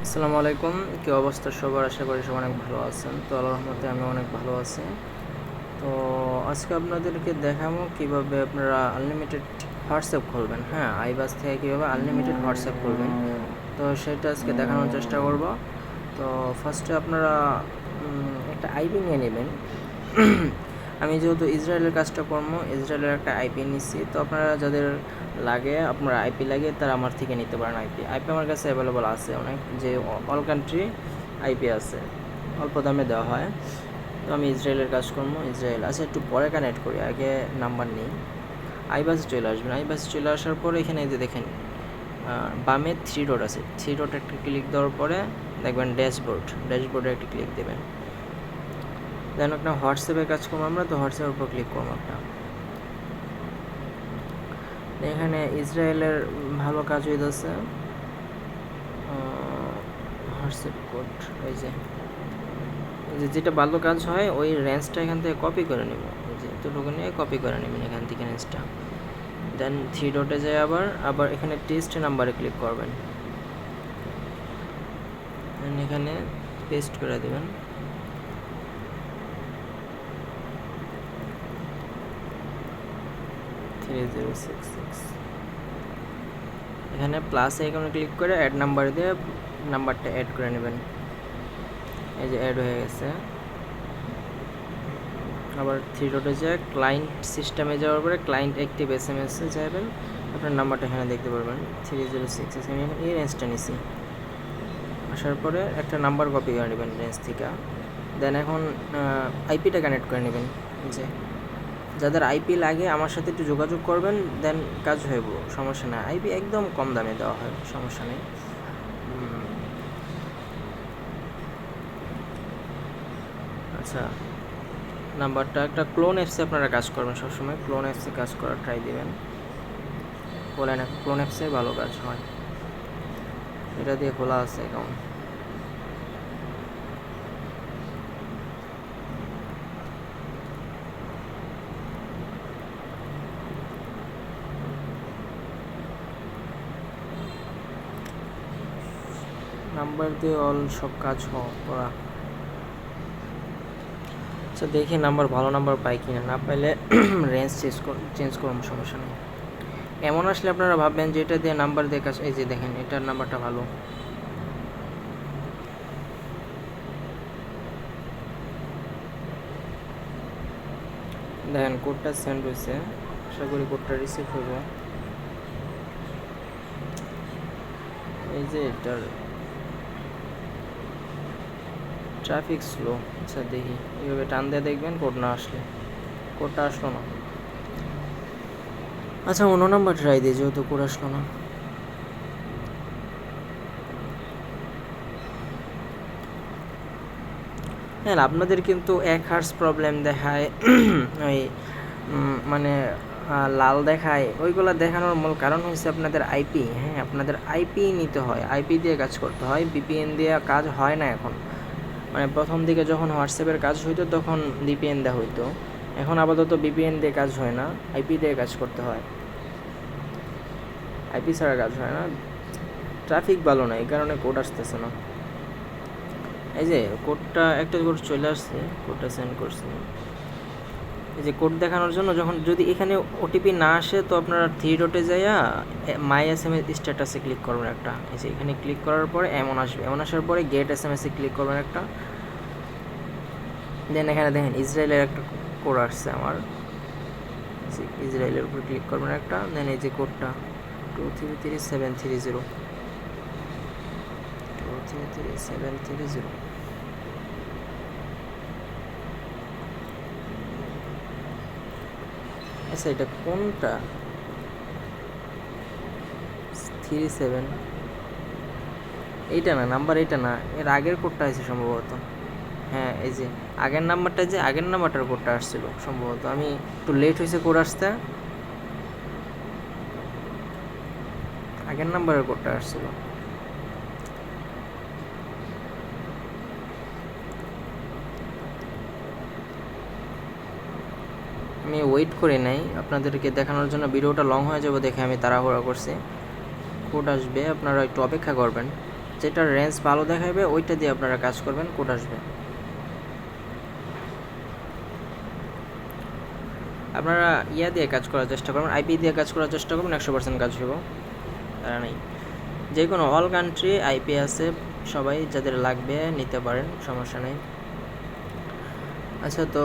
আসসালামু আলাইকুম। কী অবস্থা সবার? আশা করি সবাই অনেক ভালো আছেন। তো আল্লাহর রহমতে আমি অনেক ভালো আছি। তো আজকে আপনাদেরকে দেখাবো কীভাবে আপনারা আনলিমিটেড হোয়াটসঅ্যাপ খুলবেন। হ্যাঁ, আইবাস থেকে কীভাবে আনলিমিটেড হোয়াটসঅ্যাপ খুলবেন, তো সেটা আজকে দেখানোর চেষ্টা করব। তো ফার্স্টে আপনারা একটা আইপি নিয়ে নেবেন। আমি যেহেতু ইসরায়েলের কাজটা করবো, ইসরায়েলের একটা আইপি নিচ্ছি। তো আপনারা যাদের লাগে, আপনার আইপি লাগে, তারা আমার থেকে নিতে পারেন। আইপি আমার কাছে অ্যাভেলেবল আছে অনেক, যে অল কান্ট্রি আইপি আছে, অল্প দামে দেওয়া হয়। তো আমি ইসরায়েলের কাজ করবো। ইসরায়েল আচ্ছা, একটু পরে কানেক্ট করি, আগে নাম্বার নেই। আইবাসে চলে আসবেন। আইবাসে চলে আসার পরে এখানে যে দেখেন বামে 3 ডট আছে, 3 ডট একটা ক্লিক দেওয়ার পরে দেখবেন ড্যাশবোর্ডে একটা ক্লিক দেবেন। দেন একটা হোয়াটসঅ্যাপে কাজ করবো আমরা, তো হোয়াটসঅ্যাপের উপর ক্লিক করবো একটা। এখানে ইসরায়েলের ভালো কাজ হইতেছে। হোয়াটসঅ্যাপ কোড, এই যে যেটা ভালো কাজ হয় ওই রেঞ্জটা এখান থেকে কপি করে নেব। এই যে এতটুকু নিয়ে কপি করে নেবেন এখান থেকে রেঞ্জটা। দেন 3 ডটে যায়, আবার এখানে টেস্ট নাম্বারে ক্লিক করবেন। এখানে পেস্ট করে দেবেন। এখানে প্লাস আইকনে ক্লিক করে অ্যাড নাম্বার দিয়ে নাম্বারটা অ্যাড করে নেবেন। এই যে অ্যাড হয়ে গেছে। আবার 3 ডটে যায় ক্লায়েন্ট সিস্টেমে যাওয়ার পরে ক্লায়েন্ট অ্যাক্টিভ এসএমএসে যাবেন। আপনার নাম্বারটা এখানে দেখতে পারবেন 306। আমি এই রেঞ্জটা নিছি। আসার পরে একটা নাম্বার কপি করে নেবেন রেঞ্জ থেকে। দেন এখন আইপিটা কানেক্ট করে নেবেন। যে যাদের আইপি লাগে আমার সাথে একটু যোগাযোগ করবেন, দেন কাজ হইব, সমস্যা নেই। আইপি একদম কম দামে দেওয়া হয়, সমস্যা নেই। আচ্ছা, নাম্বারটা একটা ক্লোন অ্যাপসে আপনারা কাজ করবেন সবসময়। ক্লোন অ্যাপসে কাজ করার ট্রাই দিবেন। বলেন, ক্লোন অ্যাপসে ভালো কাজ হয়। এটা দিয়ে খোলা আছে অ্যাকাউন্ট। নাম্বার দিয়ে অল সব কাজ করা। আচ্ছা, দেখি নাম্বার ভালো নাম্বার পাই কিনা। না পাইলে রেঞ্জ চেঞ্জ করুন, সমস্যা নেই। এমন আসলে আপনারা ভাববেন যে এটা দিয়ে নাম্বার দিয়ে কাজ। এই যে দেখেন, এটার নাম্বারটা ভালো। দেখেন কোডটা সেন্ড হয়েছে, আশা করি কোডটা রিসিভ হইব। এই যে এটার ট্রাফিক স্লো। আচ্ছা দেখি, এইভাবে টান দিয়ে দেখবেন কোড না আসলে। কোডটা আসলো না। আচ্ছা, অন্য নাম্বার ট্রাই দিই, যেহেতু কোড আসলো না। হ্যাঁ, আপনাদের কিন্তু 1 হার্স প্রবলেম দেখায়, ওই মানে লাল দেখায়। ওইগুলো দেখানোর মূল কারণ হচ্ছে আপনাদের আইপি। হ্যাঁ, আপনাদের আইপি নিতে হয়, আইপি দিয়ে কাজ করতে হয়। ভিপিএন দিয়ে কাজ হয় না এখন। মানে প্রথম দিকে যখন হোয়াটসঅ্যাপের কাজ হইতো তখন ভিপিএন দেওয়া হইতো। এখন আপাতত ভিপিএন দিয়ে কাজ হয় না, আইপি দিয়ে কাজ করতে হয়। আইপি ছাড়া কাজ হয় না। ট্রাফিক ভালো না, এই কারণে কোড আসতেছে না। এই যে কোডটা, একটা কোড চলে আসছে, কোডটা সেন্ড করছি। এই যে কোড দেখানোর জন্য যখন যদি এখানে ওটিপি না আসে, তো আপনারা 3 ডটে যাইয়া মাই এসএমএস স্ট্যাটাসে ক্লিক করবেন একটা। এই যে এখানে ক্লিক করার পরে এমন আসবে, এমন আসার পরে গেট এসএমএসে ক্লিক করবেন একটা। দেন এখানে দেখেন ইসরায়েলের একটা কোড আসছে আমার, ইসরায়েলের উপর ক্লিক করবেন একটা। দেন এই যে কোডটা 233730, 233730। আচ্ছা, এটা কোনটা? 37, এইটা না নাম্বার, এইটা না, এর আগের কোডটা আছে সম্ভবত। হ্যাঁ, এই যে আগের নাম্বারটা, যে আগের নাম্বারটার কোডটা আসছিল সম্ভবত। আমি একটু লেট হয়েছে কোড আসতে, আগের নাম্বারের কোডটা আসছিল। আমি ওয়েট করে নাই আপনাদেরকে দেখানোর জন্য, ভিডিওটা লং হয়ে যাবে দেখে আমি তাড়াহুড়া করছি। কোড আসবে, আপনারা একটু অপেক্ষা করবেন। যেটা রেঞ্জ ভালো দেখাবে ওইটা দিয়ে আপনারা কাজ করবেন, কোড আসবে। আপনারা ইয়া দিয়ে কাজ করার চেষ্টা করবেন, আইপি দিয়ে কাজ করার চেষ্টা করবেন, 100% কাজ হইব, তারা নেই। যে কোনো অল কান্ট্রি আইপি আছে, সবাই যাদের লাগবে নিতে পারেন, সমস্যা নেই। আচ্ছা, তো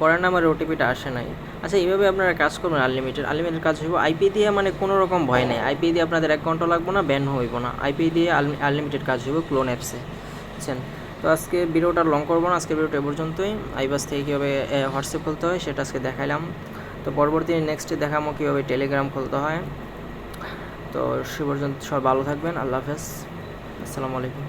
পরের নাম্বারে ওটিপিটা আসে নাই। আচ্ছা, এইভাবে আপনারা কাজ করবেন। আনলিমিটেড কাজ হইব আইপি দিয়ে, মানে কোনো রকম ভয় নেই। আইপি দিয়ে আপনাদের 1 ঘন্টা লাগবে না, ব্যান হইব না। আইপি দিয়ে আনলিমিটেড কাজ হইব ক্লোন অ্যাপসে, বুঝছেন? তো আজকে ভিডিওটা লং করবো না, আজকে ভিডিওটা এ পর্যন্তই। আইবাস থেকে কীভাবে হোয়াটসঅ্যাপ খুলতে হয় সেটা আজকে দেখাইলাম। তো পরবর্তী নেক্সটে দেখাবো কীভাবে টেলিগ্রাম খুলতে হয়। তো সে পর্যন্ত সবাই ভালো থাকবেন। আল্লাহ হাফেজ, আসসালামু আলাইকুম।